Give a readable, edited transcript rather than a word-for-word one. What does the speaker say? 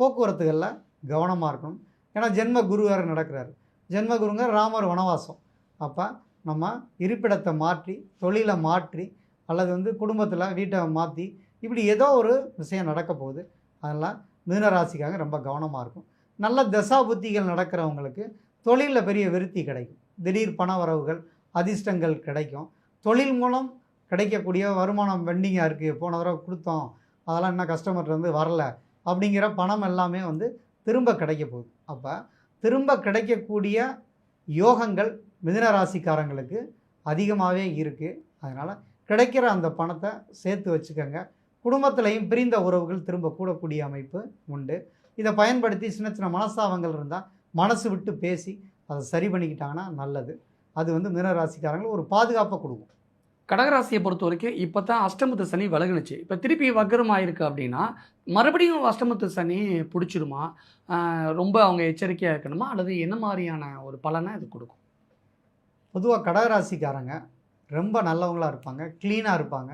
போக்குவரத்துகளில் கவனமாக இருக்கணும். ஏன்னா ஜென்ம குரு வேறு நடக்கிறாரு. ஜென்ம குருங்க ராமர் வனவாசம். அப்போ நம்ம இருப்பிடத்தை மாற்றி, தொழிலை மாற்றி, அல்லது குடும்பத்தில் வீட்டை மாற்றி, இப்படி ஏதோ ஒரு விஷயம் நடக்க போகுது. அதெல்லாம் மீனராசிக்காக ரொம்ப கவனமாக இருக்கும். நல்ல தசா புத்திகள் நடக்கிறவங்களுக்கு தொழிலில் பெரிய விருத்தி கிடைக்கும். திடீர் பண வரவுகள், அதிர்ஷ்டங்கள் கிடைக்கும். தொழில் மூலம் கிடைக்கக்கூடிய வருமானம் பெண்டிங்காக இருக்குது, போன தடவை கொடுத்தோம், அதெல்லாம் இன்னும் கஸ்டமர்லேருந்து வரல, அப்படிங்கிற பணம் எல்லாமே திரும்ப கிடைக்க போகுது. அப்போ திரும்ப கிடைக்கக்கூடிய யோகங்கள் மிதுனராசிக்காரங்களுக்கு அதிகமாகவே இருக்குது. அதனால் கிடைக்கிற அந்த பணத்தை சேர்த்து வச்சுக்கோங்க. குடும்பத்திலையும் பிரிந்த உறவுகள் திரும்ப கூடக்கூடிய அமைப்பு உண்டு. இதை பயன்படுத்தி சின்ன சின்ன மனஸ்தாபங்கள் இருந்தால் மனசு விட்டு பேசி அதை சரி பண்ணிக்கிட்டாங்கன்னா நல்லது. அது மிதுனராசிக்காரங்களுக்கு ஒரு பாதுகாப்பை கொடுக்கும். கடகராசியை பொறுத்த வரைக்கும் இப்போ தான் அஷ்டமத்து சனி விலகுனுச்சு. இப்போ திருப்பி வக்ரம் ஆயிருக்கு அப்படின்னா மறுபடியும் அஷ்டமத்து சனி பிடிச்சிருமா? ரொம்ப அவங்க எச்சரிக்கையாக இருக்கணுமா? அல்லது என்ன மாதிரியான ஒரு பலனை இது கொடுக்கும்? பொதுவாக கடகராசிக்காரங்க ரொம்ப நல்லவங்களாக இருப்பாங்க, க்ளீனாக இருப்பாங்க.